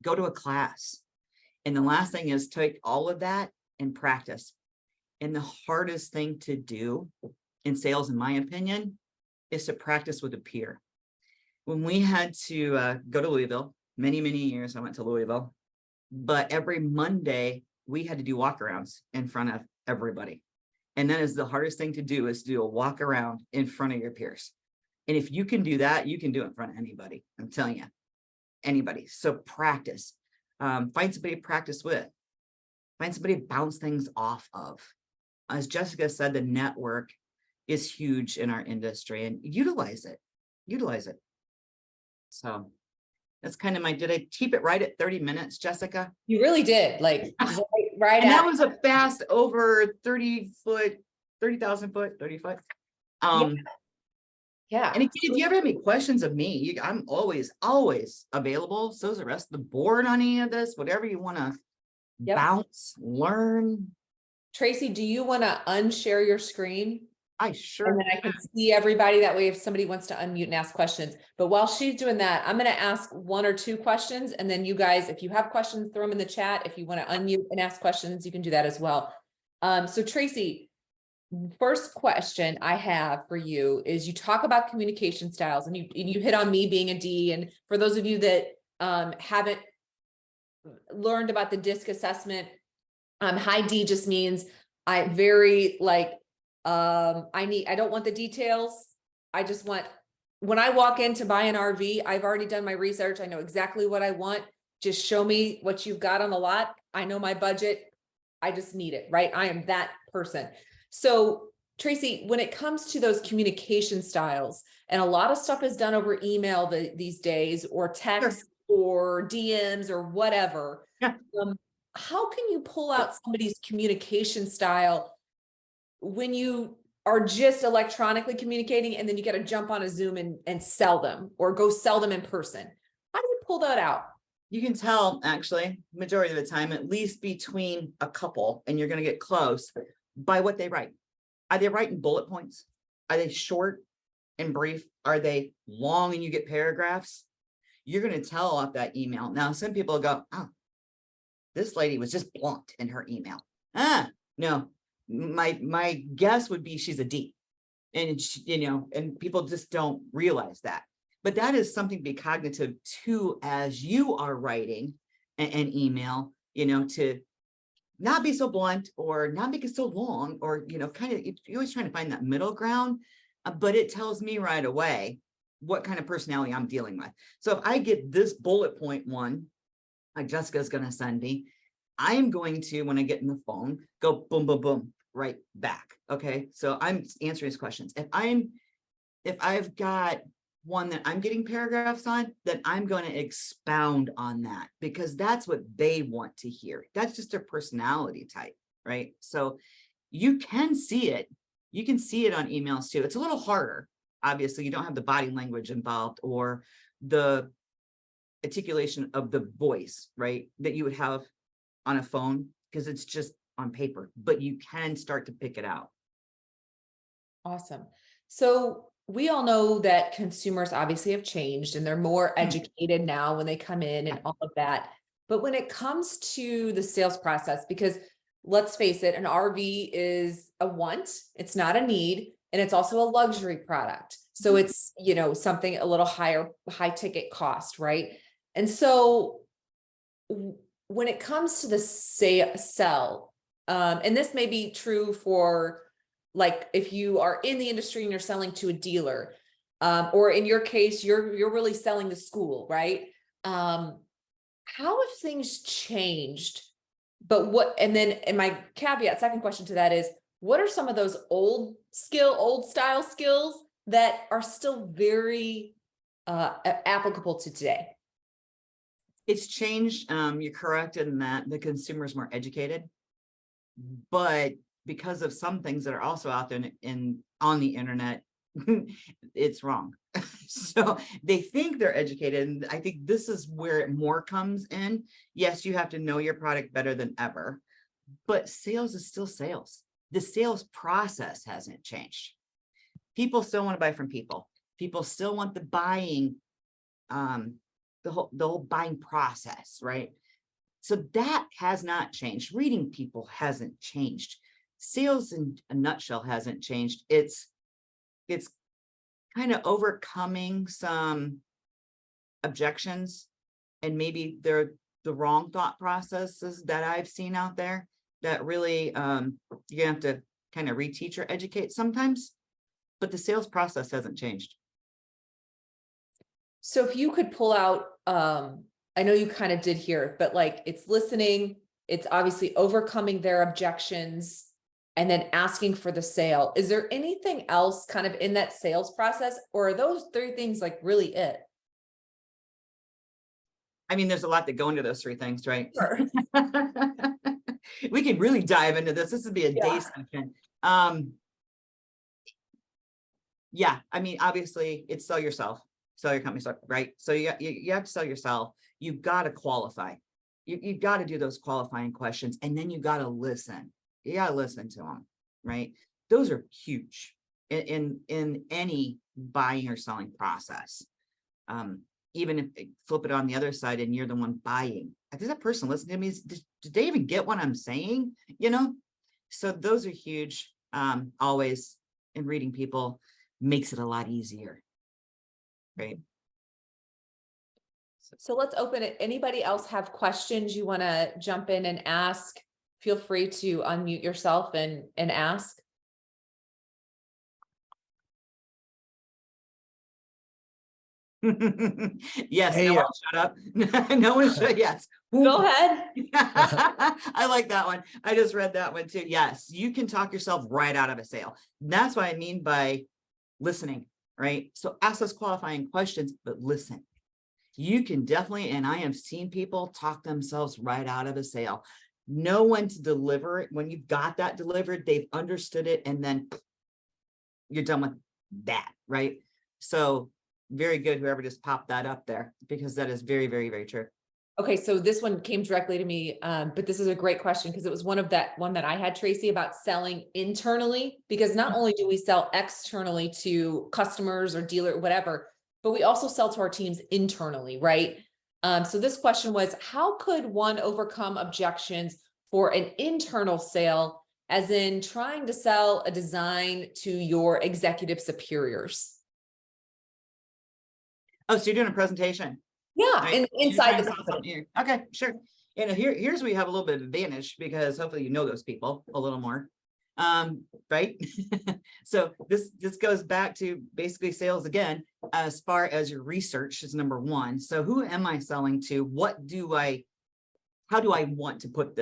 go to a class. And the last thing is take all of that and practice. And the hardest thing to do in sales, in my opinion, is to practice with a peer. When we had to go to Louisville, many years I went to Louisville, but every Monday we had to do walkarounds in front of everybody. And that is the hardest thing to do, is do a walk around in front of your peers. And if you can do that, you can do it in front of anybody. I'm telling you, anybody. So practice, find somebody to practice with, find somebody to bounce things off of. As Jessica said, the network is huge in our industry, and utilize it. So that's kind of did I keep it right at 30 minutes, Jessica? You really did, like, right And that at, was a fast over 30,000 foot, 30 foot. yeah. And if you ever have any questions of me, I'm always available. So is the rest of the board on any of this, whatever you want to Yep. bounce, learn. Tracy, do you want to unshare your screen? I And sure then I can see everybody. That way, if somebody wants to unmute and ask questions. But while she's doing that, I'm going to ask 1 or 2 questions. And then you guys, if you have questions, throw them in the chat. If you want to unmute and ask questions, you can do that as well. So Tracy, first question I have for you is, you talk about communication styles, and you hit on me being a D. And for those of you that haven't learned about the DISC assessment, high D just means I very like, I don't want the details. I just want, when I walk in to buy an RV, I've already done my research. I know exactly what I want. Just show me what you've got on the lot. I know my budget. I just need it, right? I am that person. So Tracy, when it comes to those communication styles, and a lot of stuff is done over email these days, or text, or DMs, or whatever. Yeah. How can you pull out somebody's communication style when you are just electronically communicating, and then you got to jump on a Zoom and sell them, or go sell them in person? How do you pull that out? You can tell, actually, majority of the time, at least between a couple, and you're going to get close, by what they write. Are they writing bullet points? Are they short and brief? Are they long and you get paragraphs? You're going to tell off that email. Now, some people go, oh, this lady was just blunt in her email. No, my guess would be she's a D. And she, and people just don't realize that. But that is something to be cognitive too, as you are writing an email, to not be so blunt, or not make it so long, or, kind of, you're always trying to find that middle ground. But it tells me right away what kind of personality I'm dealing with. So if I get this bullet point one, like Jessica's going to send me, I am going to, when I get in the phone, go boom, boom, boom, right back. Okay. So I'm answering his questions. If I've got one that I'm getting paragraphs on, then I'm going to expound on that, because that's what they want to hear. That's just their personality type, right? So you can see it. You can see it on emails too. It's a little harder. Obviously, you don't have the body language involved, or the articulation of the voice, right, that you would have on a phone, because it's just on paper, but you can start to pick it out. Awesome. So we all know that consumers obviously have changed, and they're more educated now when they come in, and all of that. But when it comes to the sales process, because let's face it, an RV is a want, it's not a need, and it's also a luxury product. So it's, something a little high ticket cost, right? And so when it comes to the sell, and this may be true for, like, if you are in the industry and you're selling to a dealer, or in your case, you're really selling to school, right? How have things changed? And my caveat, second question to that is, what are some of those old style skills that are still very applicable to today? It's changed. You're correct in that the consumer is more educated, but because of some things that are also out there on the internet, it's wrong. So they think they're educated. And I think this is where it more comes in. Yes, you have to know your product better than ever, but sales is still sales. The sales process hasn't changed. People still want to buy from people. People still want the buying, the whole buying process, right? So that has not changed. Reading people hasn't changed. Sales in a nutshell hasn't changed. It's kind of overcoming some objections, and maybe they're the wrong thought processes that I've seen out there, that really you're gonna have to kind of reteach or educate sometimes, but the sales process hasn't changed. So if you could pull out I know you kind of did here, but like it's listening, it's obviously overcoming their objections and then asking for the sale. Is there anything else kind of in that sales process, or are those three things like really it? I mean, there's a lot that go into those three things, right? Sure. We could really dive into this. This would be a day Yeah. session. Yeah, I mean, obviously it's sell yourself, sell your company stuff, right? So you have to sell yourself. You've got to qualify. You've got to do those qualifying questions, and then you got to listen. You got to listen to them, right? Those are huge in any buying or selling process. Even if flip it on the other side and you're the one buying, does that person listen to me? Did they even get what I'm saying? You know, so those are huge. Always in reading people makes it a lot easier, right? So let's open it. Anybody else have questions you want to jump in and ask? Feel free to unmute yourself and ask. Yes, Hey, no one shut up. No one shut. Yes. Go ahead. I like that one. I just read that one too. Yes, you can talk yourself right out of a sale. That's what I mean by listening, right? So ask those qualifying questions, but listen. You can definitely, and I have seen people talk themselves right out of a sale. Know when to deliver it. When you've got that delivered, they've understood it, and then you're done with that, right? So very good, whoever just popped that up there, because that is very, very, very true. Okay, so this one came directly to me, but this is a great question because it was one that I had, Tracy, about selling internally, because not only do we sell externally to customers or dealer, whatever, but we also sell to our teams internally, right? So this question was, how could one overcome objections for an internal sale, as in trying to sell a design to your executive superiors? Oh, so you're doing a presentation. Yeah, Right? inside the company. Here. Okay, sure. And here's where you have a little bit of advantage, because hopefully you know those people a little more. Right? So this goes back to basically sales again, as far as your research is number one. So who am I selling to? How do I want to put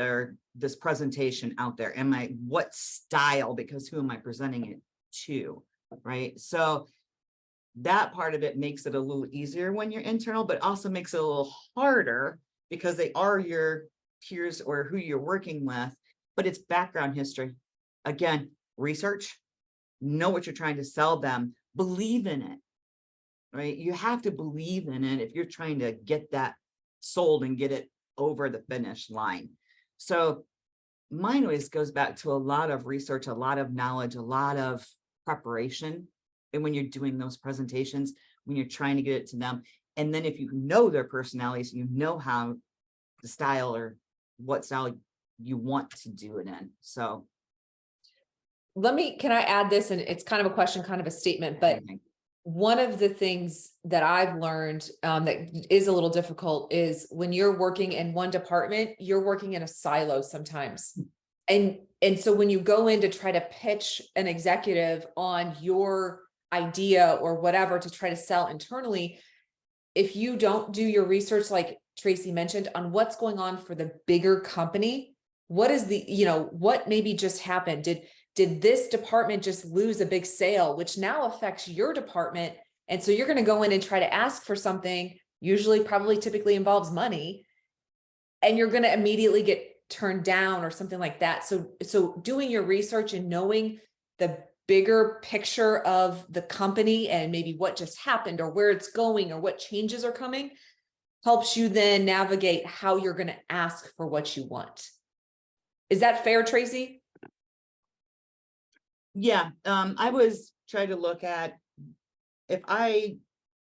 this presentation out there? What style? Because who am I presenting it to? Right? So that part of it makes it a little easier when you're internal, but also makes it a little harder because they are your peers or who you're working with, but it's background history. Again, research, know what you're trying to sell them, believe in it, right? You have to believe in it if you're trying to get that sold and get it over the finish line. So mine always goes back to a lot of research, a lot of knowledge, a lot of preparation. And when you're doing those presentations, when you're trying to get it to them, and then if you know their personalities, you know how the style or what style you want to do it in. So Can I add this? And it's kind of a question, kind of a statement, but one of the things that I've learned that is a little difficult is when you're working in one department, you're working in a silo sometimes. And so when you go in to try to pitch an executive on your idea or whatever to try to sell internally, if you don't do your research, like Tracy mentioned, on what's going on for the bigger company, what is what maybe just happened? Did this department just lose a big sale, which now affects your department? And so you're going to go in and try to ask for something, usually probably typically involves money, and you're going to immediately get turned down or something like that. So doing your research and knowing the bigger picture of the company and maybe what just happened or where it's going or what changes are coming helps you then navigate how you're going to ask for what you want. Is that fair, Tracy? yeah, I was trying to look at, if I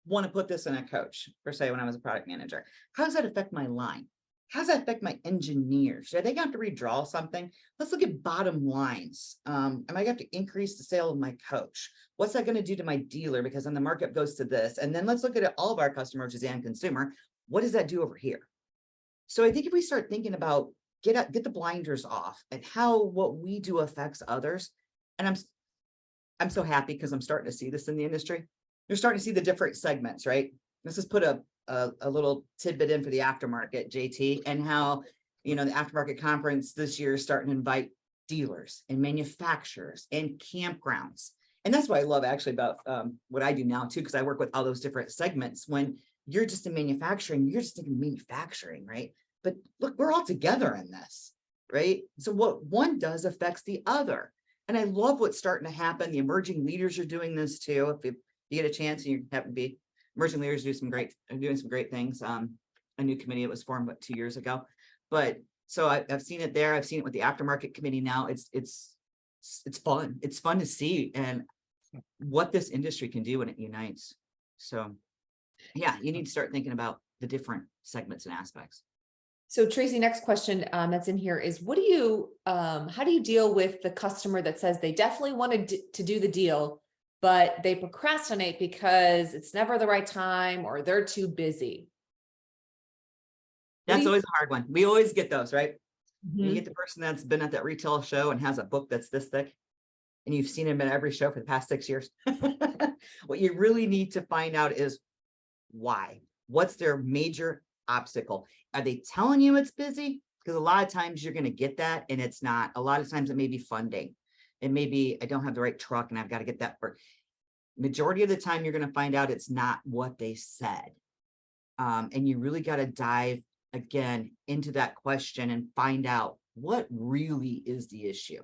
want to put this in a coach, per se, when I was a product manager, how does that affect my line? How does that affect my engineers? Are they going to have to redraw something? Let's look at bottom lines. Am I going to have to increase the sale of my coach? What's that going to do to my dealer? Because then the markup goes to this. And then let's look at all of our customers as end consumer. What does that do over here? So I think if we start thinking about get the blinders off and how what we do affects others. And I'm so happy because I'm starting to see this in the industry. You're starting to see the different segments, right? Let's just put a a little tidbit in for the aftermarket, JT, and how, the aftermarket conference this year is starting to invite dealers and manufacturers and campgrounds. And that's what I love actually about what I do now too, because I work with all those different segments. When you're just in manufacturing, you're just thinking manufacturing, right? But look, we're all together in this, right? So what one does affects the other. And I love what's starting to happen. The emerging leaders are doing this too. If you get a chance and you happen to be emerging leaders, doing some great things. A new committee that was formed 2 years ago. But so I've seen it there. I've seen it with the aftermarket committee now. It's fun. It's fun to see and what this industry can do when it unites. So yeah, you need to start thinking about the different segments and aspects. So Tracy, next question that's in here is, how do you deal with the customer that says they definitely wanted to do the deal, but they procrastinate because it's never the right time or they're too busy? That's always a hard one. We always get those, right? Mm-hmm. You get the person that's been at that retail show and has a book that's this thick, and you've seen him at every show for the past 6 years. What you really need to find out is why. What's their major obstacle? Are they telling you it's busy? Because a lot of times you're going to get that and it's not. A lot of times it may be funding. It may be, I don't have the right truck and I've got to get that. Majority of the time you're going to find out it's not what they said. And you really got to dive again into that question and find out what really is the issue.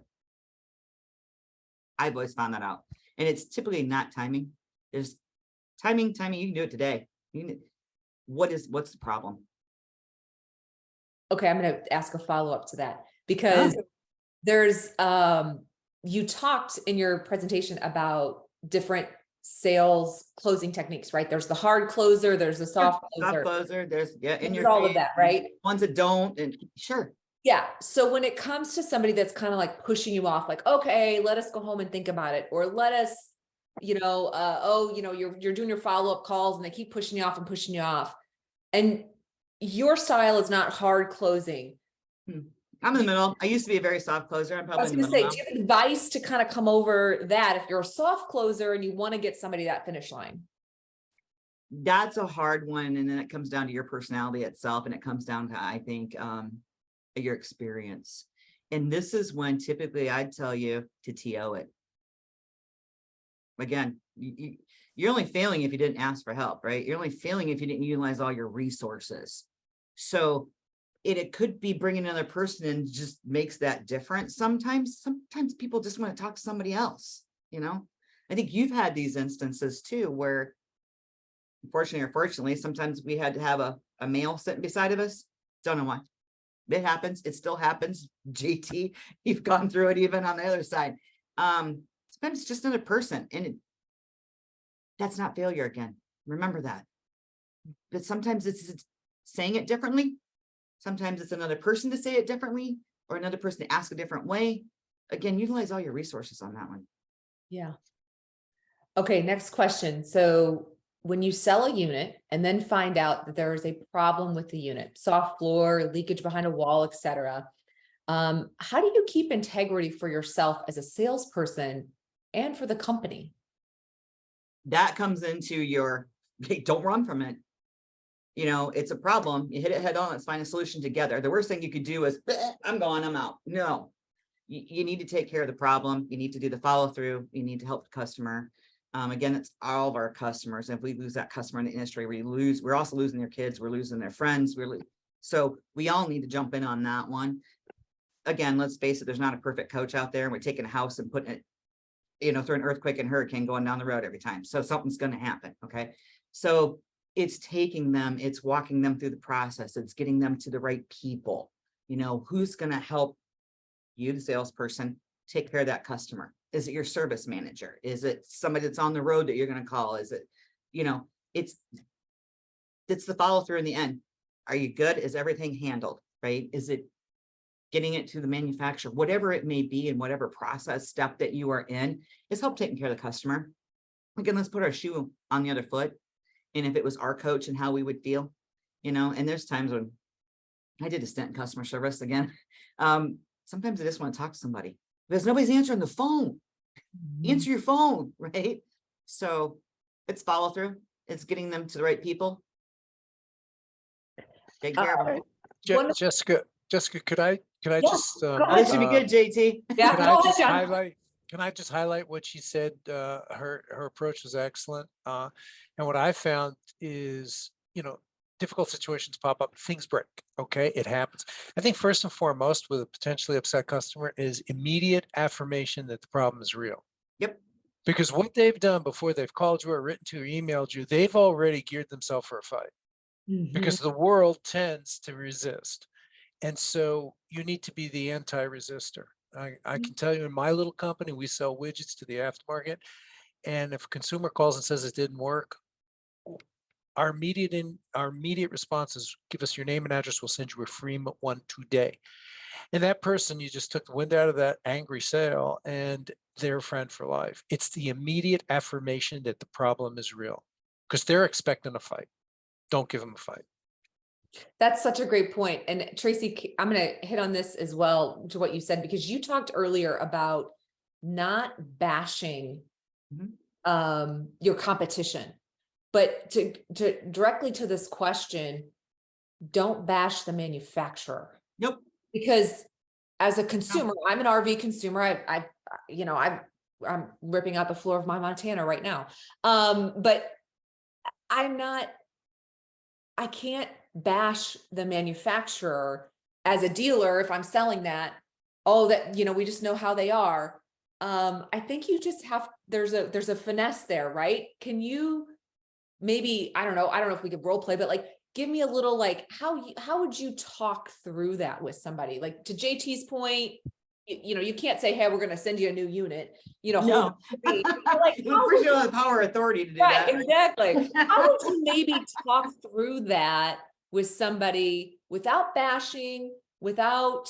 I've always found that out. And it's typically not timing. There's timing, you can do it today. What's the problem? Okay, I'm going to ask a follow-up to that because there's, you talked in your presentation about different sales closing techniques, right? There's the hard closer, there's the soft closer. There's in your all of that, right? Ones that don't, and sure. Yeah. So when it comes to somebody that's kind of like pushing you off, like, okay, let us go home and think about it, or let us, you're doing your follow-up calls and they keep pushing you off and pushing you off. And your style is not hard closing. I'm in the middle. I used to be a very soft closer. I'm probably in the middle now. Do you have advice to kind of come over that if you're a soft closer and you want to get somebody that finish line? That's a hard one. And then it comes down to your personality itself. And it comes down to, I think, your experience. And this is when typically I'd tell you to TO it. Again, you're only failing if you didn't ask for help, right? You're only failing if you didn't utilize all your resources. So it could be bringing another person in just makes that difference. Sometimes people just want to talk to somebody else, I think you've had these instances too, where unfortunately or fortunately, sometimes we had to have a male sitting beside of us. Don't know why. It happens. It still happens. JT, you've gone through it even on the other side. Sometimes it's just another person, and that's not failure again. Remember that. But sometimes it's saying it differently. Sometimes it's another person to say it differently, or another person to ask a different way. Again, utilize all your resources on that one. Yeah. Okay, next question. So when you sell a unit and then find out that there is a problem with the unit, soft floor, leakage behind a wall, etc., how do you keep integrity for yourself as a salesperson and for the company? That comes into your, hey, don't run from it. It's a problem. You hit it head on. Let's find a solution together. The worst thing you could do is, I'm gone, I'm out. No, you need to take care of the problem. You need to do the follow through. You need to help the customer. Again, it's all of our customers. If we lose that customer in the industry, we're also losing their kids. We're losing their friends. So we all need to jump in on that one. Again, let's face it, there's not a perfect coach out there. We're taking a house and putting it, through an earthquake and hurricane going down the road every time. So something's going to happen. Okay. So it's taking them, it's walking them through the process. It's getting them to the right people, who's going to help you, the salesperson, take care of that customer. Is it your service manager? Is it somebody that's on the road that you're going to call? Is it, it's the follow through in the end. Are you good? Is everything handled? Right? Is it getting it to the manufacturer, whatever it may be, and whatever process step that you are in, is help taking care of the customer. Again, let's put our shoe on the other foot. And if it was our coach and how we would feel, and there's times when I did a stint in customer service again. Sometimes I just want to talk to somebody because nobody's answering the phone. Answer your phone, right? So it's follow through. It's getting them to the right people. Take care of them. One- Jessica, could I Yeah, just, go Oh, that should be good, JT. Yeah, can go I ahead, just John. highlight, can I just highlight what she said? Her approach was excellent. And what I found is, difficult situations pop up, things break. Okay, it happens. I think first and foremost with a potentially upset customer is immediate affirmation that the problem is real. Yep. Because what they've done before they've called you or written to you or emailed you, they've already geared themselves for a fight because the world tends to resist. And so you need to be the anti-resistor. I can tell you in my little company, we sell widgets to the aftermarket. And if a consumer calls and says it didn't work, our immediate response is give us your name and address. We'll send you a free one today. And that person, you just took the wind out of that angry sale and they're a friend for life. It's the immediate affirmation that the problem is real because they're expecting a fight. Don't give them a fight. That's such a great point. And Tracy, I'm going to hit on this as well to what you said, because you talked earlier about not bashing your competition, but to directly to this question, don't bash the manufacturer. Nope. Because as a consumer, I'm an RV consumer. I'm ripping out the floor of my Montana right now. But I can't bash the manufacturer as a dealer if I'm selling that. Oh, that, we just know how they are. I think you just there's a finesse there, right? Can you maybe, I don't know if we could role play, but like, give me a little, like, how would you talk through that with somebody? Like to JT's point, you can't say, hey, we're going to send you a new unit, No. like, For sure, the power authority to do right, that. exactly. How would you maybe talk through that with somebody without bashing, without,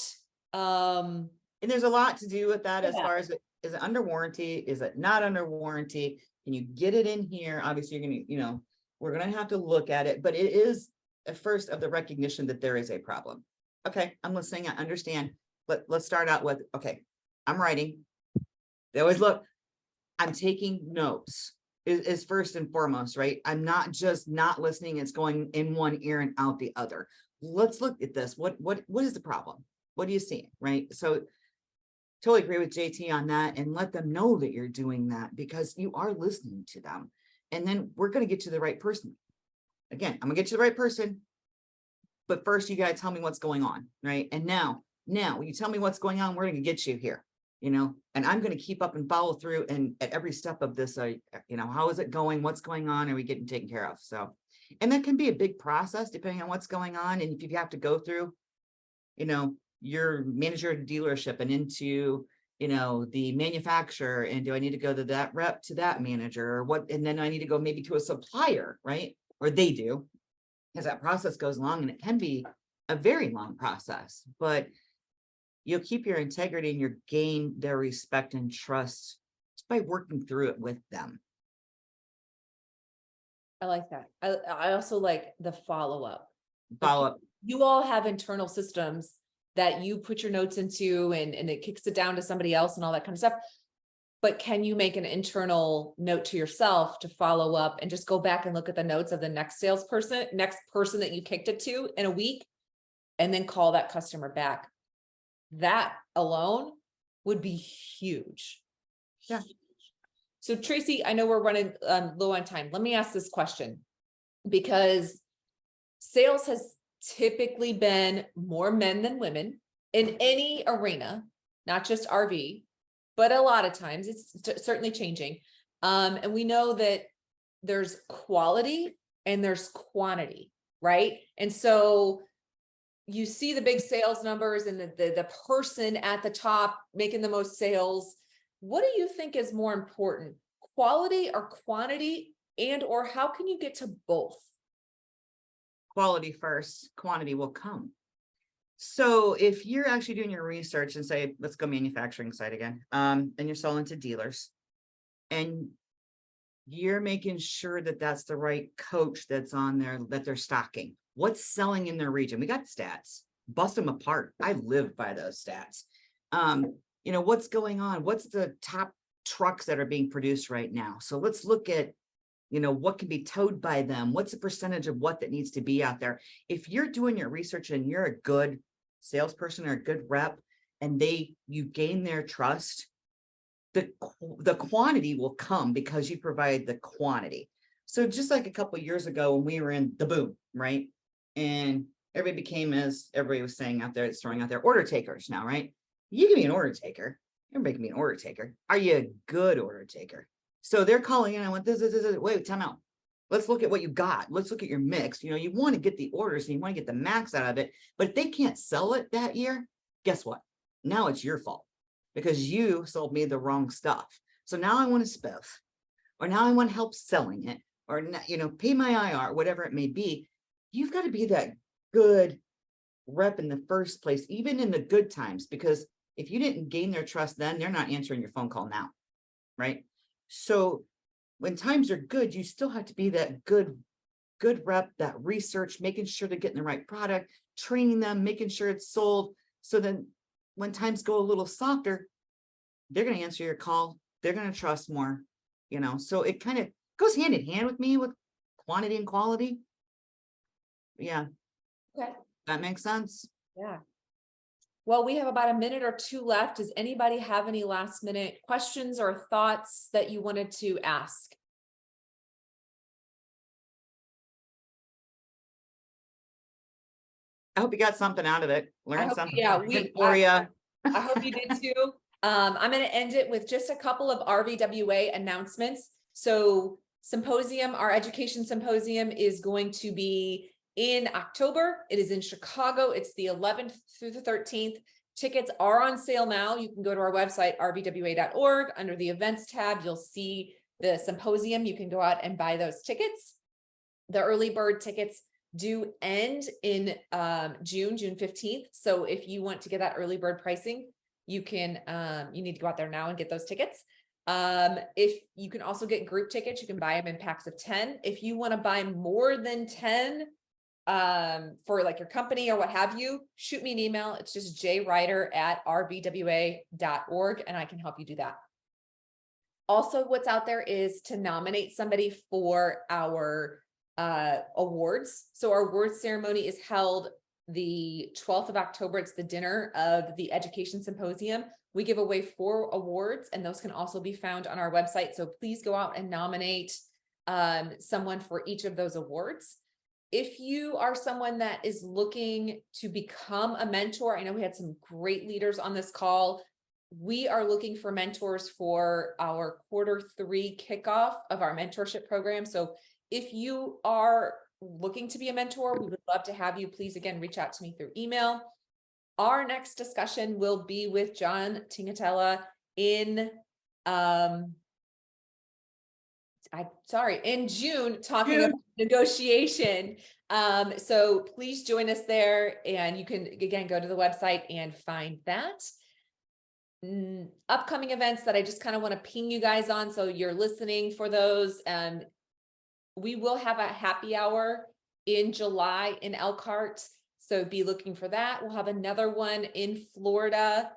And there's a lot to do with that as Yeah. far as is it under warranty? Is it not under warranty? Can you get it in here? Obviously, you're gonna, we're gonna have to look at it, but it is a first of the recognition that there is a problem. Okay, I'm listening, I understand, but let's start out with, okay, I'm writing. They always look, I'm taking notes is first and foremost, right? I'm not just not listening, it's going in one ear and out the other. Let's look at this. What is the problem? What do you see, right? So totally agree with JT on that, and let them know that you're doing that because you are listening to them. And then we're going to get to the right person. Again, I'm gonna get to the right person, but first you gotta tell me what's going on, right? And now when you tell me what's going on, we're gonna get you here, and I'm gonna keep up and follow through. And at every step of this, how is it going? What's going on? Are we getting taken care of? So, and that can be a big process depending on what's going on. And if you have to go through, your manager dealership and into, the manufacturer, and do I need to go to that rep to that manager or what? And then I need to go maybe to a supplier, right? Or they do, as that process goes along, and it can be a very long process, but you'll keep your integrity and you'll gain their respect and trust just by working through it with them. I like that. I also like the follow-up. Follow up. You all have internal systems that you put your notes into and it kicks it down to somebody else and all that kind of stuff. But can you make an internal note to yourself to follow up and just go back and look at the notes of the next person that you kicked it to in a week, and then call that customer back? That alone would be huge. Yeah. So Tracy, I know we're running low on time. Let me ask this question, because sales has typically been more men than women in any arena, not just RV, but a lot of times it's certainly changing. And we know that there's quality and there's quantity, right? And so you see the big sales numbers and the person at the top making the most sales. What do you think is more important, quality or quantity, and or how can you get to both? Quality first, quantity will come. So if you're actually doing your research and say, let's go manufacturing side again, and you're selling to dealers and you're making sure that that's the right coach that's on there, that they're stocking, what's selling in their region. We got stats, bust them apart. I live by those stats. What's going on? What's the top trucks that are being produced right now? So let's look at, You know, what can be towed by them? What's the percentage of what that needs to be out there? If you're doing your research and you're a good salesperson or a good rep, and you gain their trust, the quantity will come because you provide the quantity. So just like a couple of years ago when we were in the boom, right? And everybody became, as everybody was saying out there, it's throwing out their order takers now, right? You can be an order taker. Everybody can be an order taker. Are you a good order taker? So they're calling in. I went, this, wait, time out. Let's look at what you got. Let's look at your mix. You know, you want to get the orders and you want to get the max out of it. But if they can't sell it that year, guess what? Now it's your fault because you sold me the wrong stuff. So now I want to spiff, or now I want help selling it, or, you know, pay my IR, whatever it may be. You've got to be that good rep in the first place, even in the good times, because if you didn't gain their trust then, they're not answering your phone call now, right? So when times are good, you still have to be that good rep, that research, making sure they're getting the right product, training them, making sure it's sold. So then when times go a little softer, they're going to answer your call. They're going to trust more, you know, so it kind of goes hand in hand with me with quantity and quality. Yeah. Okay. That makes sense. Yeah. Well, we have about a minute or two left. Does anybody have any last minute questions or thoughts that you wanted to ask? I hope you got something out of it. Learn hope- something yeah, for you. I hope you did too. I'm going to end it with just a couple of RVWA announcements. So symposium, our education symposium is going to be in October. It is in Chicago. It's the 11th through the 13th. Tickets are on sale now. You can go to our website, rvwa.org. Under the events tab, you'll see the symposium. You can go out and buy those tickets. The early bird tickets do end in June 15th. So if you want to get that early bird pricing, you can, you need to go out there now and get those tickets. If you can also get group tickets, you can buy them in packs of 10. If you want to buy more than 10, for like your company or what have you, shoot me an email. It's just jwriter@rvwa.org and I can help you do that. Also, what's out there is to nominate somebody for our awards. So our awards ceremony is held the 12th of October. It's the dinner of the education symposium. We give away 4 awards and those can also be found on our website. So please go out and nominate someone for each of those awards. If you are someone that is looking to become a mentor, I know we had some great leaders on this call. We are looking for mentors for our Q3 kickoff of our mentorship program. So if you are looking to be a mentor, we would love to have you. Please, again, reach out to me through email. Our next discussion will be with John Tingatella in in June, talking about negotiation. So please join us there and you can, again, go to the website and find that. Upcoming events that I just kind of want to ping you guys on. So you're listening for those. We will have a happy hour in July in Elkhart. So be looking for that. We'll have another one in Florida,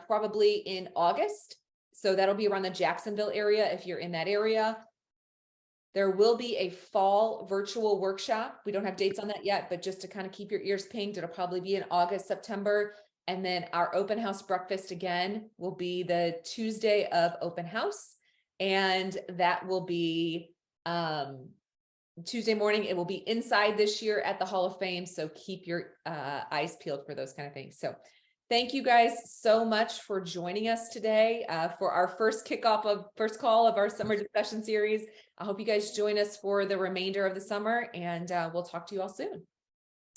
probably in August. So that'll be around the Jacksonville area if you're in that area. There will be a fall virtual workshop. We don't have dates on that yet, but just to kind of keep your ears pinged, it'll probably be in August, September. And then our open house breakfast again will be the Tuesday of open house. And that will be Tuesday morning. It will be inside this year at the Hall of Fame. So keep your eyes peeled for those kind of things. So thank you guys so much for joining us today for our first call of our summer discussion series. I hope you guys join us for the remainder of the summer and we'll talk to you all soon.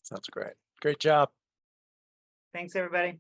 Sounds great. Great job. Thanks, everybody.